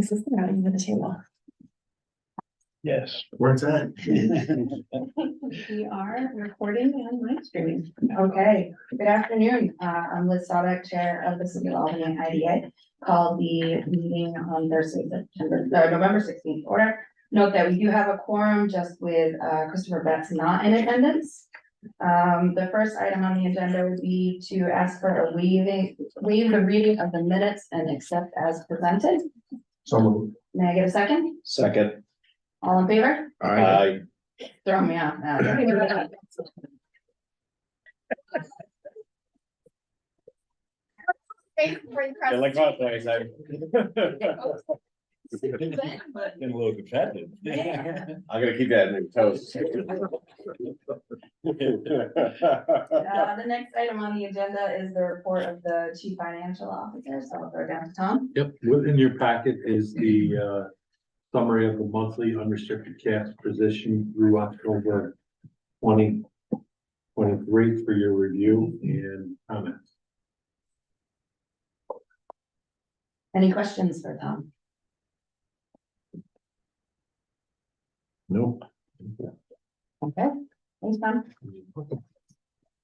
This is not even the table. Yes, where's that? We are recording and live streaming. Okay, good afternoon. I'm Liz Sadek, Chair of the City of Albany IDA. Called the meeting on Thursday, November 16th order. Note that we do have a quorum just with Christopher Betts not in attendance. The first item on the agenda would be to ask for a waive the reading of the minutes and accept as presented. So moved. May I get a second? Second. All in favor? Aye. Throw me off now. Like hot dogs, I'm. Getting a little competitive. I'm gonna keep that in the toast. The next item on the agenda is the report of the Chief Financial Officer, so I'll throw it down to Tom. Yep, within your packet is the summary of the monthly unrestricted cash position through October 2023 for your review and comments. Any questions for Tom? Nope. Okay, thanks, Tom.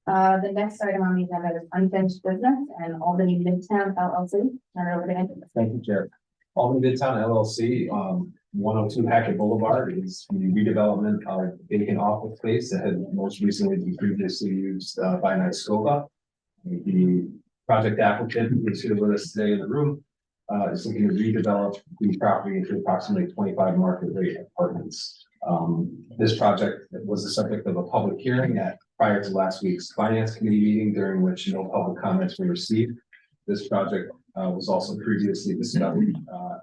The next item on the agenda is unfinished business and Albany Midtown LLC. Turn it over to Andrew. Thank you, Chair. Albany Midtown LLC, 102 Hackett Boulevard is the redevelopment of vacant office space that had most recently been previously used by Nyscopa. The project applicant who is here with us today in the room is looking to redevelop the property into approximately 25 market rate apartments. This project was the subject of a public hearing prior to last week's finance committee meeting, during which no public comments were received. This project was also previously discussed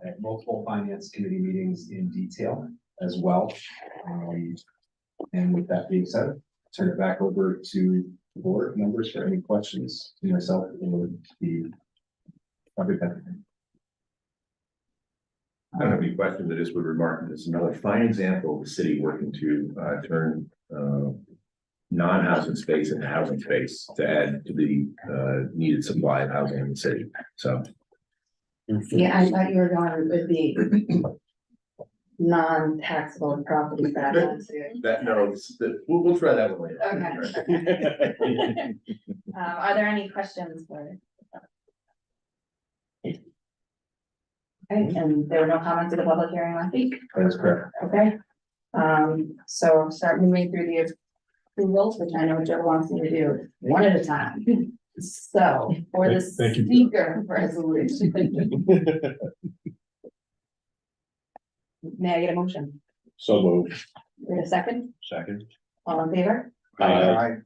at multiple finance committee meetings in detail as well. And with that being said, turn it back over to the board members for any questions to myself or the project applicant. I don't have any questions. I just would remark that it's another fine example of the city working to turn non-housing space into housing space to add to the needed supply of housing in the city. So. Yeah, I thought you were going with the non-taxable property back onto. We'll try that one later. Okay. Are there any questions for? Okay, and there were no comments at the public hearing last week? That is correct. Okay. So start moving through the approvals, which I know Joe wants me to do one at a time. So for the Thank you. speaker resolution. May I get a motion? So moved. Wait a second, Second. all in favor? Aye.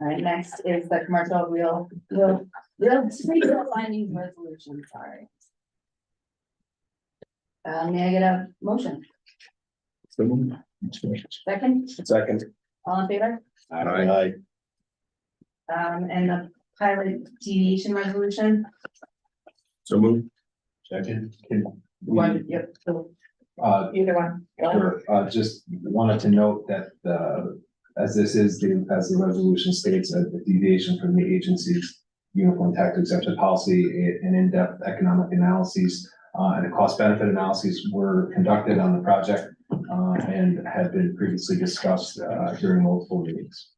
All right, next is the commercial real findings resolution, sorry. May I get a motion? So moved. Second, Second. all in favor? Aye. And the pilot deviation resolution, So move. Second. one, yep, so either one. Go ahead. Sure, just wanted to note that, as this is as the resolution states, a deviation from the agency's uniform tax exemption policy, an in-depth economic analyses, and a cost benefit analyses were conducted on the project, and had been previously discussed, during multiple meetings.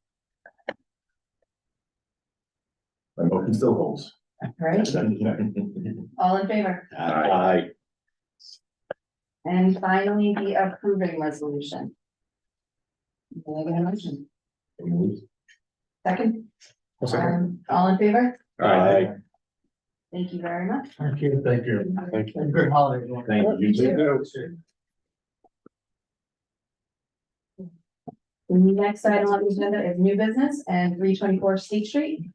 My motion still holds. All right, all in favor? Aye. And finally, the approving resolution. May I get a motion? Second, all in favor? Aye. Thank you very much. Thank you. Thank you. Thank you. Good holiday. Thank you. The next item on the agenda is new business and 324 State Street.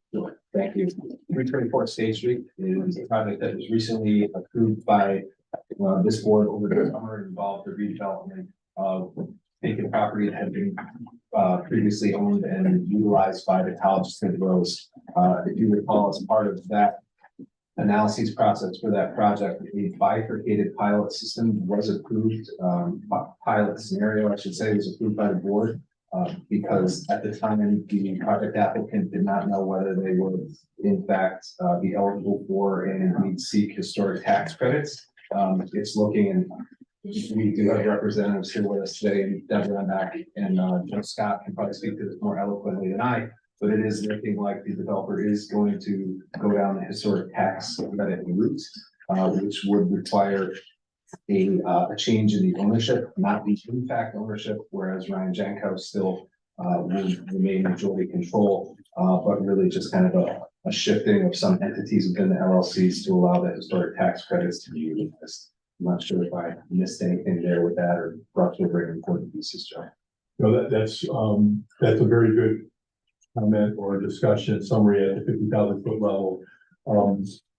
Thank you. 324 State Street is a project that was recently approved by this board over the summer. It involved the redevelopment of vacant property that had been previously owned and utilized by the College of Smith Rose. If you recall, as part of that analysis process for that project, a bifurcated pilot system was approved. Pilot scenario, I should say, was approved by the board. Because at the time, the project applicant did not know whether they would in fact be eligible for and indeed seek historic tax credits. It's looking, and we do have representatives here with us today, Deborah Mack and Joe Scott can probably speak to this more eloquently than I. But it is looking like the developer is going to go down the historic tax credit route, which would require a change in the ownership, not the impact ownership, whereas Ryan Janko still will remain majority control, but really just kind of a shifting of some entities within the LLCs to allow the historic tax credits to be utilized. I'm not sure if I missed anything there with that or brought to a very important pieces, Joe. No, that's a very good comment or discussion summary at the 50,000-foot level.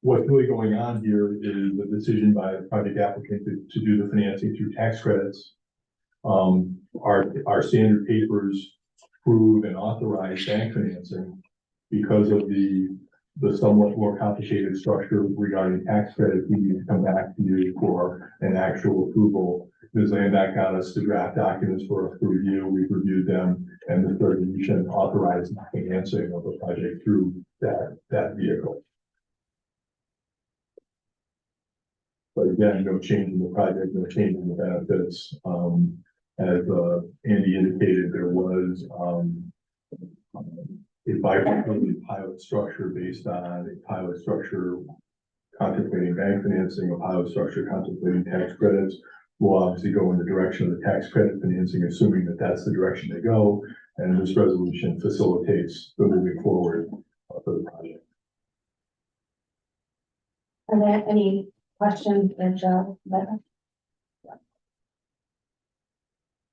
What's really going on here is the decision by the project applicant to do the financing through tax credits. Our standard papers approve and authorize bank financing because of the somewhat more complicated structure regarding tax credits. We need to come back to you for an actual approval. Ms. Landak got us to draft documents for us to review. We've reviewed them, and the resolution authorized financing of the project through that vehicle. But again, no change in the project, no change in the benefits. As Andy indicated, there was a bifurcated pilot structure based on a pilot structure contemplating bank financing, a pilot structure contemplating tax credits. Will obviously go in the direction of the tax credit financing, assuming that that's the direction they go. And this resolution facilitates the moving forward for the project. Are there any questions for Joe?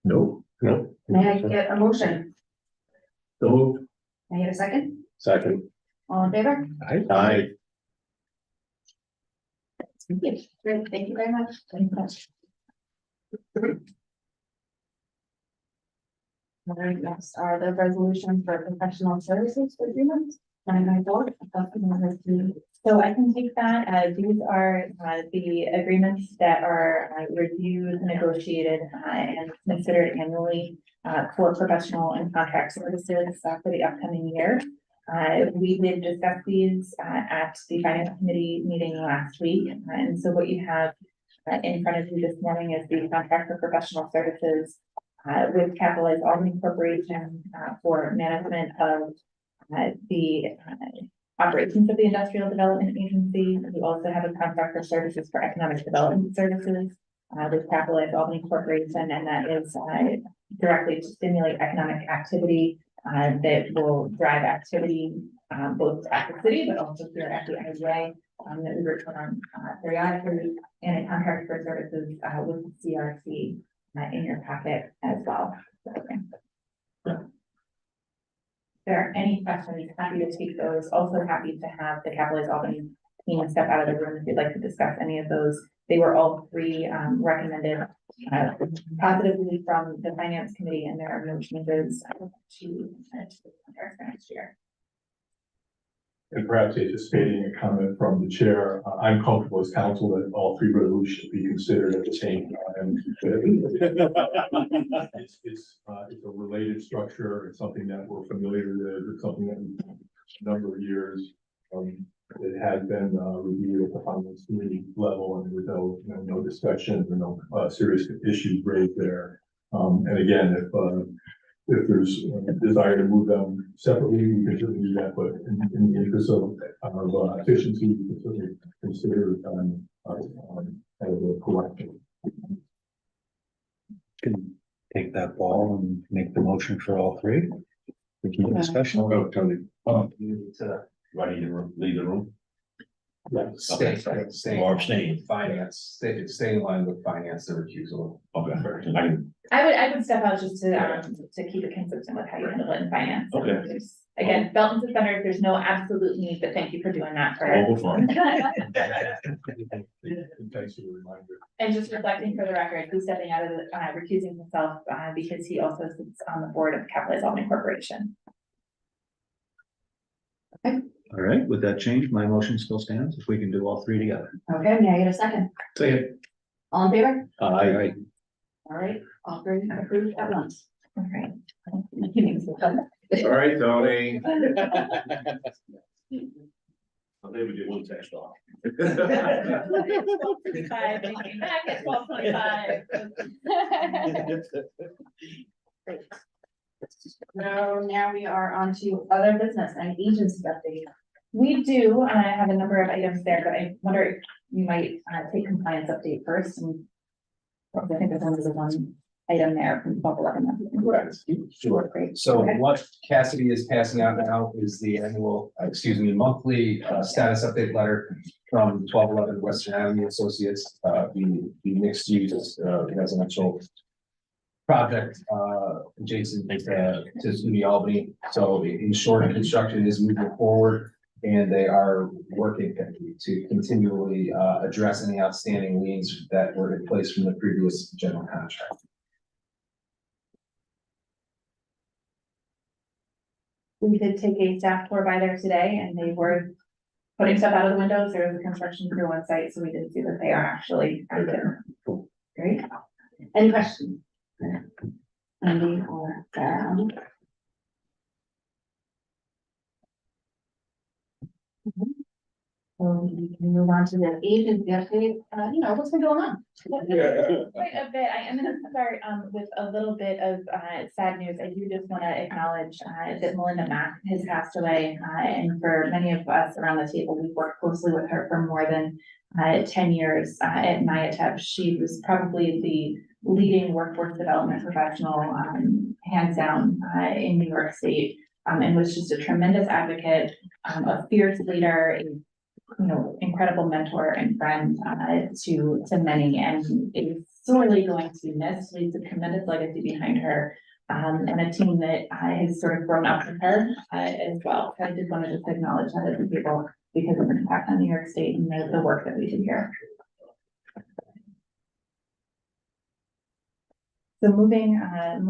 No. May I get a motion? So May I get a second? Second. All in favor? Aye. Thank you. Great, thank you very much. Thank you. All right, next are the resolutions for professional services agreements. 994. So I can take that. These are the agreements that are reviewed, negotiated, and considered annually for professional and contract services for the upcoming year. We did discuss these at the finance committee meeting last week. And so what you have in front of you this morning is the contract for professional services with Capitalized Albany Corporation for management of the operations of the Industrial Development Agency. We also have a contract for services for economic development services with Capitalized Albany Corporation, and that is directly to stimulate economic activity that will drive activity both at the city, but also here at the IGA that we return on periodically, and a contract for services with the CRC in your packet as well. If there are any questions, happy to take those. Also happy to have the Capitalized Albany team step out of the room if you'd like to discuss any of those. They were all three recommended positively from the finance committee, and there are no changes to the contract for next year. And perhaps anticipating a comment from the chair, I'm comfortable as counsel that all three resolutions be considered at the same time. It's a related structure. It's something that we're familiar with. It's something that a number of years it has been reviewed at the finance committee level, and with no discussion or no serious issues raised there. And again, if there's a desire to move them separately, we can certainly do that, but in the interest of efficiency, we can certainly consider as a collection. Can take that ball and make the motion for all three. We can discussion. I'll go, Tony. Do I need to leave the room? Stay. Or abstain? Finance, stay in line with finance, the recusal. Okay. I would step out just to keep it consistent with how you handle it in finance. Okay. Again, belt and suspenders, there's no absolute need, but thank you for doing that for. All fun. Thanks for the reminder. And just reflecting for the record, who's stepping out of the, recusing himself, because he also sits on the board of Capitalized Albany Corporation. All right, with that change, my motion still stands if we can do all three together. Okay, may I get a second? Second. All in favor? All right. All right, all three approved at once. All right. All right, Tony. I'll maybe do one text off. 12:55, they came back at 12:25. So now we are on to other business and agency update. We do, and I have a number of items there, but I wonder if you might take compliance update first and. I think there's only the one item there from 12:11. Correct. Sure. Great. So Okay. what Cassidy is passing out now is the monthly status update letter from 1211 Western Avenue Associates, the mixed use residential project adjacent to SUNY Albany. So in short, construction is moving forward and they are working to continually address any outstanding liens that were in place from the previous general contract. We did take a staff tour by there today and they were putting stuff out of the windows. There was a construction crew on site, so we did see that they are actually active. Great. Any questions? Andy or Sarah? So we can move on to the agency update, what's been going on? Quite a bit. I am gonna start with a little bit of sad news. I do just want to acknowledge that Melinda Mack has passed away. And for many of us around the table, we've worked closely with her for more than 10 years at NIATEP. She was probably the leading workforce development professional, hands down, in New York State, and was just a tremendous advocate, a fierce leader, incredible mentor and friend to many, and is sorely going to be missed. Leaves a tremendous legacy behind her, and a team that has sort of grown up with her as well. So I did want to just acknowledge that as a people because of the impact on New York State and the work that we do here. So moving on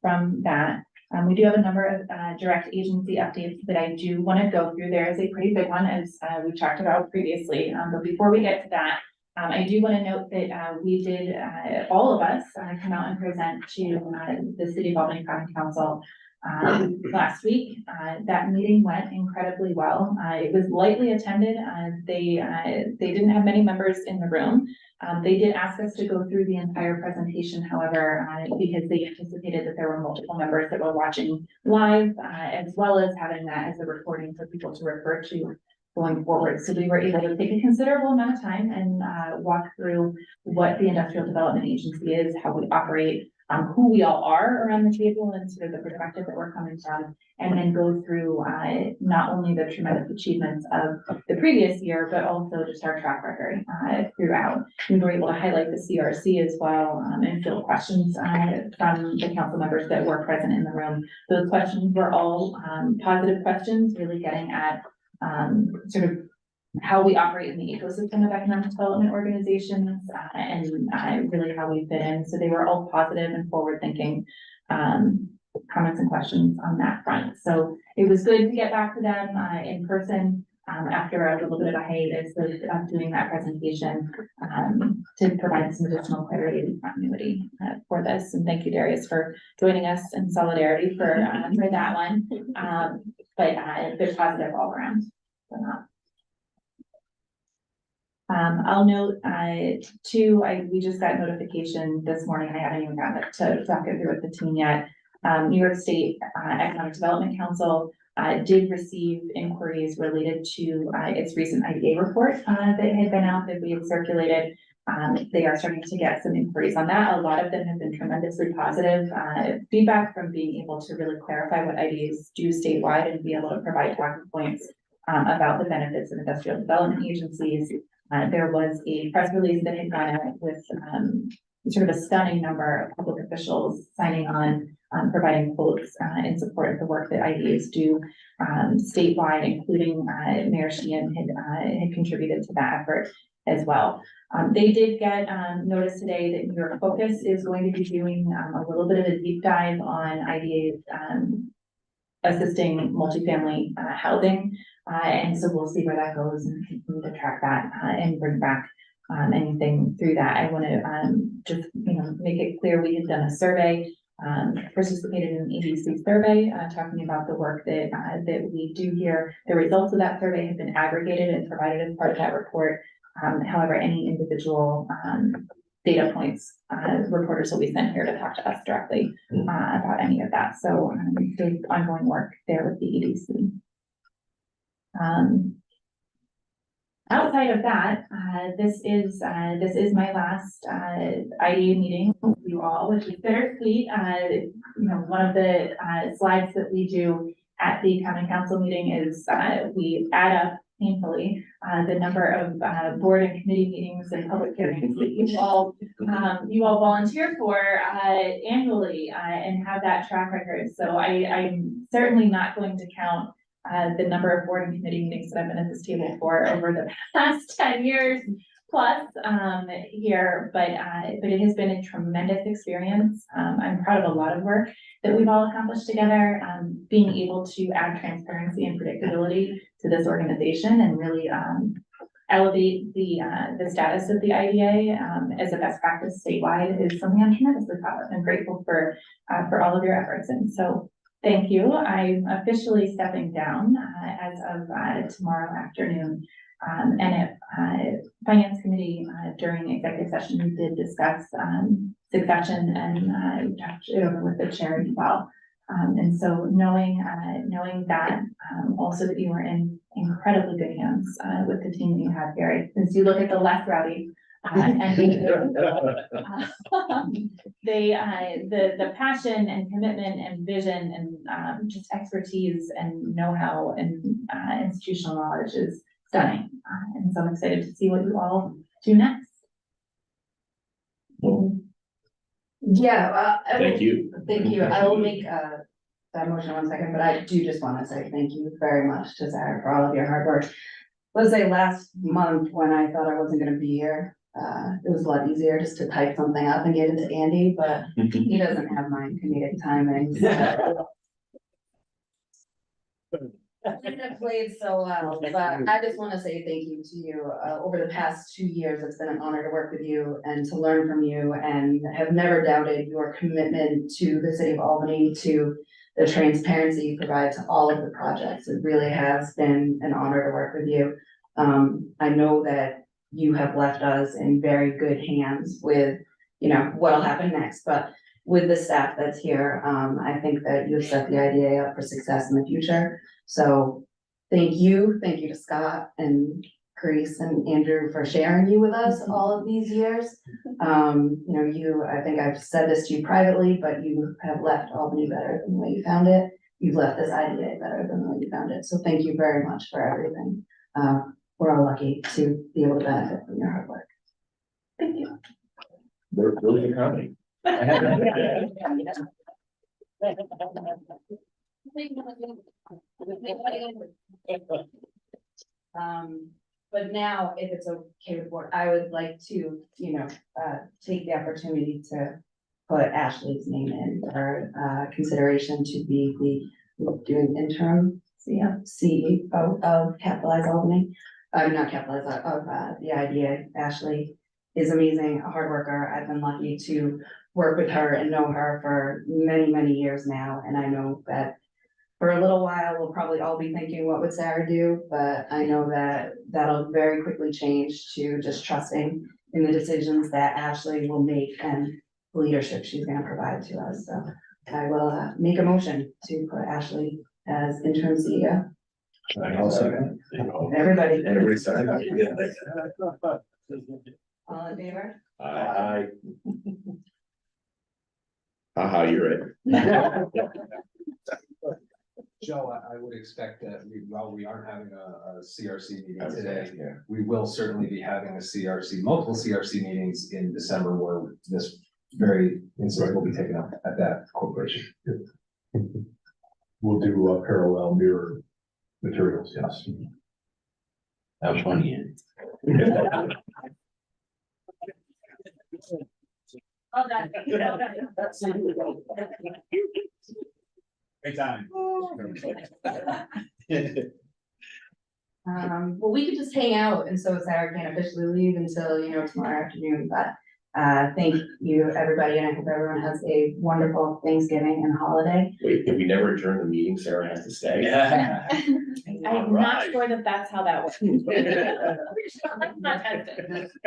from that. We do have a number of direct agency updates that I do want to go through. There is a pretty big one, as we've talked about previously. But before we get to that, I do want to note that we did, all of us, come out and present to the City of Albany Common Council last week. That meeting went incredibly well. It was lightly attended. They didn't have many members in the room. They did ask us to go through the entire presentation, however, because they anticipated that there were multiple members that were watching live, as well as having that as a recording for people to refer to going forward. So we were able to take a considerable amount of time and walk through what the Industrial Development Agency is, how we operate, who we all are around the table and sort of the perspective that we're coming from, and then go through not only the tremendous achievements of the previous year, but also just our track record throughout. We were able to highlight the CRC as well, and field questions from the council members that were present in the room. Those questions were all positive questions, really getting at sort of how we operate in the ecosystem of economic development organizations, and really how we fit in. So they were all positive and forward-thinking comments and questions on that front. So it was good to get back to them in person after a little bit of a hiatus of doing that presentation to provide some additional clarity and continuity for this. And thank you, Darius, for joining us in solidarity for that one. But they're positive all around. So not. I'll note too, we just got notification this morning. I haven't even gotten it to talk it through with the team yet. New York State Economic Development Council did receive inquiries related to its recent IDA report that had been out that we had circulated. They are starting to get some inquiries on that. A lot of them have been tremendously positive feedback from being able to really clarify what IDAs do statewide and be able to provide talking points about the benefits of industrial development agencies. There was a press release that had gone out with sort of a stunning number of public officials signing on, providing quotes in support of the work that IDAs do statewide, including Mayor Sheehan had contributed to that effort as well. They did get notice today that New York Focus is going to be doing a little bit of a deep dive on IDAs assisting multifamily housing. And so we'll see where that goes and continue to track that and bring back anything through that. I want to just make it clear we had done a survey participated in an EDC survey, talking about the work that, that we do here. The results of that survey have been aggregated and provided as part of that report. However, any individual, data points, reporters will be sent here to talk to us directly, about any of that. So, there's ongoing work there with the EDC. Outside of that, this is my last, IDA meeting with you all, which is bittersweet. You know, one of the, slides that we do at the common council meeting is, we add up painfully, the number of, board and committee meetings and public hearings that you all volunteer for, annually, and have that track record. So I'm certainly not going to count the number of board and committee meetings that I've been at this table for over the past 10 years plus here, but it has been a tremendous experience. I'm proud of a lot of work that we've all accomplished together, being able to add transparency and predictability to this organization and really elevate the status of the IDA as a best practice statewide is something I'm tremendously proud of and grateful for all of your efforts. And so thank you. I'm officially stepping down as of tomorrow afternoon. And at Finance Committee during executive session, we did discuss succession and talked it over with the chair as well. And so knowing that, also that you were in incredibly good hands with the team that you have, Gary, as you look at the less rowdy. The passion and commitment and vision and just expertise and know-how and institutional knowledge is stunning. And so I'm excited to see what you all do next. Yeah. Thank you. Thank you. I will make that motion in 1 second, but I do just want to say thank you very much to Zach for all of your hard work. Let's say last month when I thought I wasn't going to be here, it was a lot easier just to type something up and get it to Andy, but he doesn't have my comedic timing. So. Wouldn't have played so well, but I just want to say thank you to you. Over the past 2 years, it's been an honor to work with you and to learn from you, and have never doubted your commitment to the city of Albany, to the transparency you provide to all of the projects. It really has been an honor to work with you. I know that you have left us in very good hands with, you know, what'll happen next, but with the staff that's here, I think that you've set the IDA up for success in the future. So thank you to Scott and Grace and Andrew for sharing you with us all of these years. You know, I think I've said this to you privately, but you have left Albany better than the way you found it. You've left this IDA better than the way you found it. So thank you very much for everything. We're all lucky to be able to benefit from your hard work. Thank you. Really good comedy. But now, if it's okay with board, I would like to, you know, take the opportunity to put Ashley's name in for consideration to be the doing interim CEO of Capitalize Albany. Not Capitalize, of the IDA. Ashley is amazing, a hard worker. I've been lucky to work with her and know her for many, many years now. And I know that for a little while, we'll probably all be thinking, what would Sarah do? But I know that that'll very quickly change to just trusting in the decisions that Ashley will make and the leadership she's gonna provide to us. So I will make a motion to put Ashley as interim CEO. I'll second. Everybody. Everybody second. All in favor? Aye. Haha, you're right. Joe, I would expect that while we aren't having a CRC meeting today, Yeah. we will certainly be having multiple CRC meetings in December where this very incident will be taken up at that corporation. We'll do parallel mirror materials, yes. That was funny. Well done. Great time. Well, we could just hang out, and so Sarah can't officially leave until, you know, tomorrow afternoon, but Thank you, everybody, and I hope everyone has a wonderful Thanksgiving and holiday. Wait, if we never adjourn the meeting, Sarah has to stay? Yeah. I'm not Alright. sure that that's how that works.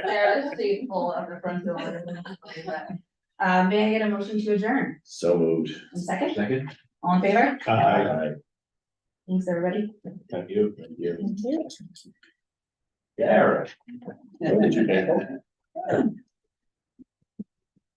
Sarah's seat full of the front door. May I get a motion to adjourn? So moved. A second, Second? all in favor? Aye. Thanks, everybody. Thank you. Thank you. Yeah. Where did you get?